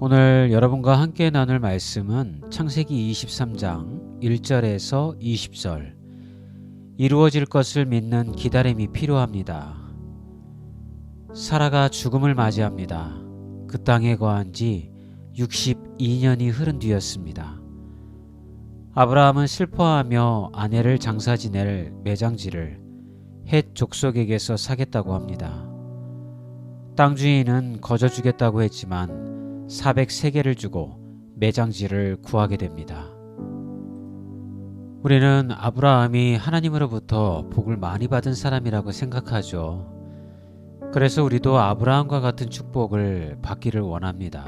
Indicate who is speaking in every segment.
Speaker 1: 오늘 여러분과 함께 나눌 말씀은 창세기 23장 1절에서 20절. 이루어질 것을 믿는 기다림이 필요합니다. 사라가 죽음을 맞이합니다. 그 땅에 거한 지 62년이 흐른 뒤였습니다. 아브라함은 슬퍼하며 아내를 장사 지낼 매장지를 헷 족속에게서 사겠다고 합니다. 땅 주인은 거저 주겠다고 했지만 400세겔을 주고 매장지를 구하게 됩니다. 우리는 아브라함이 하나님으로부터 복을 많이 받은 사람이라고 생각하죠. 그래서 우리도 아브라함과 같은 축복을 받기를 원합니다.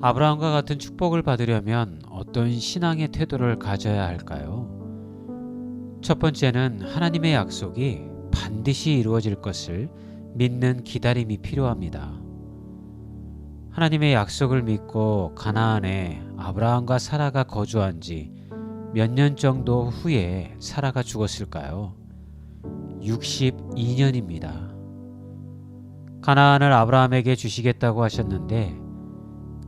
Speaker 1: 아브라함과 같은 축복을 받으려면 어떤 신앙의 태도를 가져야 할까요? 첫 번째는 하나님의 약속이 반드시 이루어질 것을 믿는 기다림이 필요합니다. 하나님의 약속을 믿고 가나안에 아브라함과 사라가 거주한 지 몇 년 정도 후에 사라가 죽었을까요? 62년입니다. 가나안을 아브라함에게 주시겠다고 하셨는데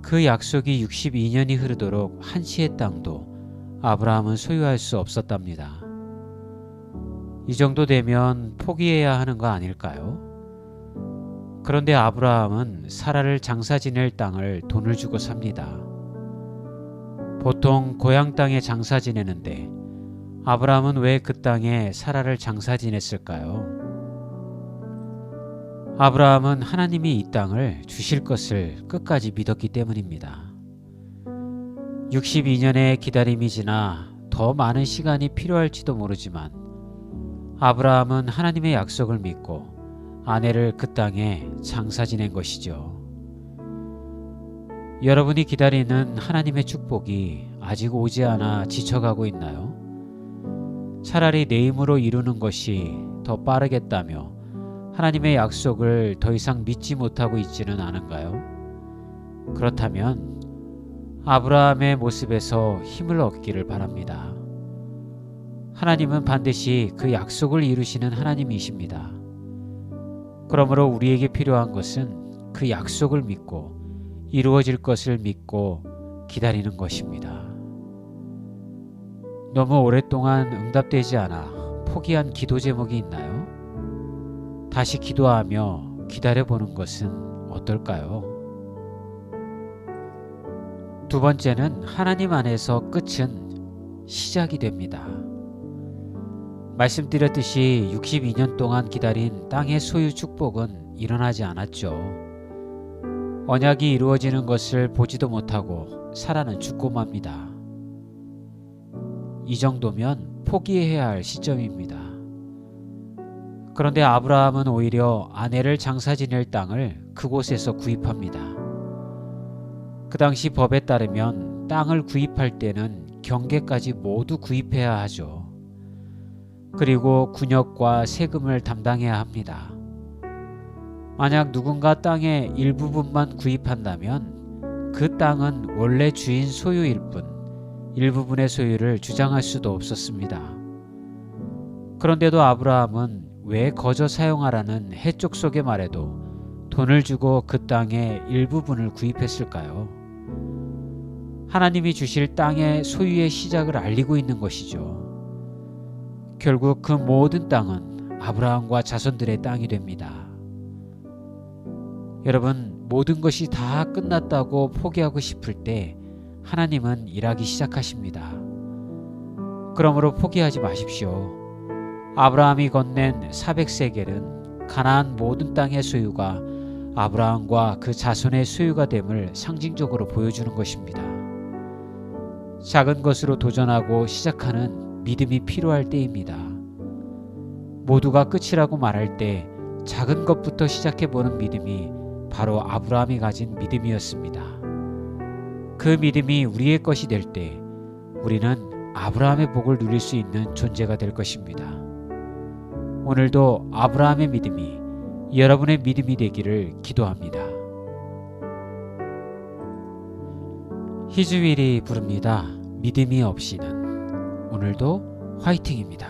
Speaker 1: 그 약속이 62년이 흐르도록 한치의 땅도 아브라함은 소유할 수 없었답니다. 이 정도 되면 포기해야 하는 거 아닐까요? 그런데 아브라함은 사라를 장사 지낼 땅을 돈을 주고 삽니다. 보통 고향 땅에 장사 지내는데 아브라함은 왜 그 땅에 사라를 장사 지냈을까요? 아브라함은 하나님이 이 땅을 주실 것을 끝까지 믿었기 때문입니다. 62년의 기다림이 지나 더 많은 시간이 필요할지도 모르지만 아브라함은 하나님의 약속을 믿고 아내를 그 땅에 장사 지낸 것이죠. 여러분이 기다리는 하나님의 축복이 아직 오지 않아 지쳐가고 있나요? 차라리 내 힘으로 이루는 것이 더 빠르겠다며 하나님의 약속을 더 이상 믿지 못하고 있지는 않은가요? 그렇다면 아브라함의 모습에서 힘을 얻기를 바랍니다. 하나님은 반드시 그 약속을 이루시는 하나님이십니다. 그러므로 우리에게 필요한 것은 그 약속을 믿고 이루어질 것을 믿고 기다리는 것입니다. 너무 오랫동안 응답되지 않아 포기한 기도 제목이 있나요? 다시 기도하며 기다려보는 것은 어떨까요? 두 번째는 하나님 안에서 끝은 시작이 됩니다. 말씀드렸듯이 62년 동안 기다린 땅의 소유 축복은 일어나지 않았죠. 언약이 이루어지는 것을 보지도 못하고 사라는 죽고 맙니다. 이 정도면 포기해야 할 시점입니다. 그런데 아브라함은 오히려 아내를 장사 지낼 땅을 그곳에서 구입합니다. 그 당시 법에 따르면 땅을 구입할 때는 경계까지 모두 구입해야 하죠. 그리고 군역과 세금을 담당해야 합니다. 만약 누군가 땅의 일부분만 구입한다면 그 땅은 원래 주인 소유일 뿐 일부분의 소유를 주장할 수도 없었습니다. 그런데도 아브라함은 왜 거저 사용하라는 헷족속의 말에도 돈을 주고 그 땅의 일부분을 구입했을까요? 하나님이 주실 땅의 소유의 시작을 알리고 있는 것이죠. 결국 그 모든 땅은 아브라함과 자손들의 땅이 됩니다. 여러분, 모든 것이 다 끝났다고 포기하고 싶을 때 하나님은 일하기 시작하십니다. 그러므로 포기하지 마십시오. 아브라함이 건넨 400세겔은 가나안 모든 땅의 소유가 아브라함과 그 자손의 소유가 됨을 상징적으로 보여주는 것입니다. 작은 것으로 도전하고 시작하는 믿음이 필요할 때입니다. 모두가 끝이라고 말할 때 작은 것부터 시작해보는 믿음이 바로 아브라함이 가진 믿음이었습니다. 그 믿음이 우리의 것이 될 때 우리는 아브라함의 복을 누릴 수 있는 존재가 될 것입니다. 오늘도 아브라함의 믿음이 여러분의 믿음이 되기를 기도합니다. 히즈윌이 부릅니다. 믿음이 없이는. 오늘도 화이팅입니다.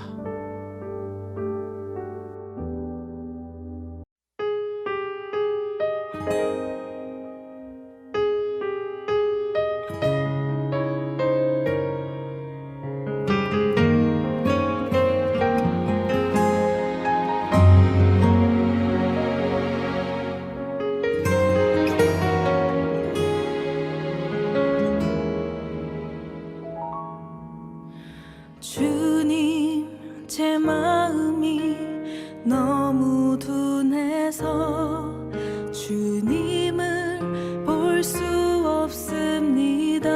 Speaker 2: 주님, 제 마음이 너무 둔해서 주님을 볼 수 없습니다.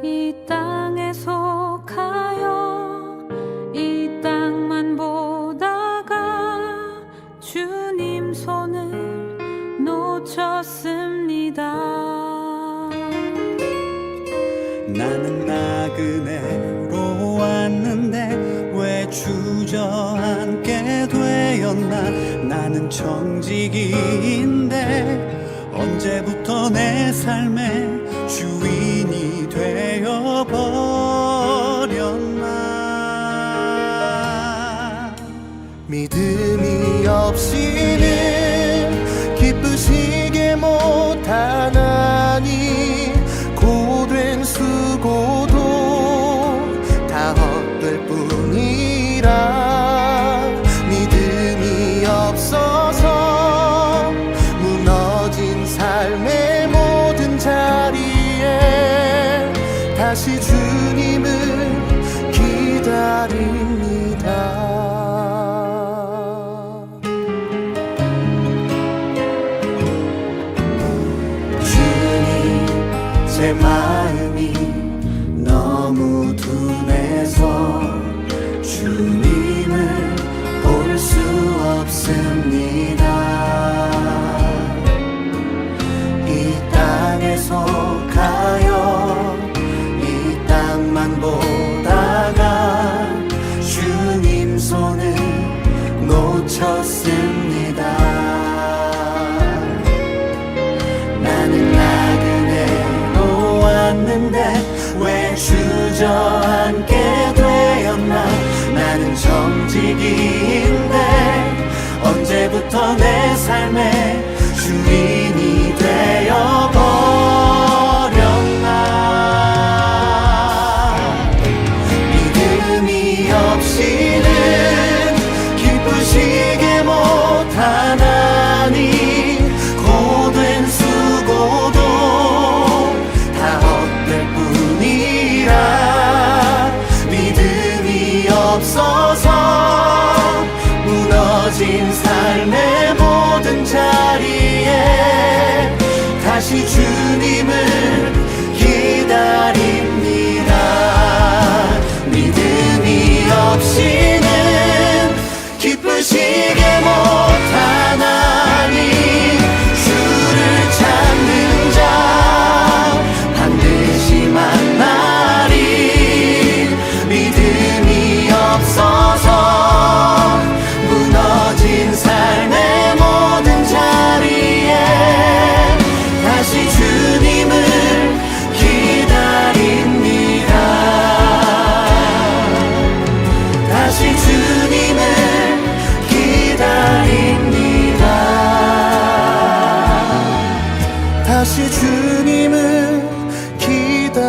Speaker 2: 이 땅에 속하여 이 땅만 보다가 주님 손을 놓쳤습니다.
Speaker 3: 나는 나그네로 왔는데 왜 주저앉게 되었나. 나는 청지기인데 언제부터 내 삶의 주인이 되어버렸나. 믿음이 없이는 기쁘시게 못하나니 고된 수고도 다 헛될 뿐이라. 믿음이 없어서 무너진 삶의 모든 자리에 다시 주님을 기다립니다. 제 마음이 너무 둔해서 주님을 볼 수 없습니다. 이 땅에 속하여 이 땅만 보다가 주님 손을 놓쳤습니다. 나는 나그네로 왔는데 왜 주저앉게 되었나. 나는 청지기인데 언제부터 내 삶의 주인이 되어버렸나. 믿음이 없이는 기쁘시게 못하나니 고된 수고도 다 헛될 뿐이라. 믿음이 없어서 무너진 삶의 모든 자리에 다시 주님을 기다립니다. 믿음이 없이는 기쁘시게 못하나니 주를 찾는 자 반드시 만나리. 믿음이 없어서 무너진 삶의 모든 자리에 다시 주님을 기다립니다. 다시 주님을 기다립니다. 다시 주님을 기다립니다.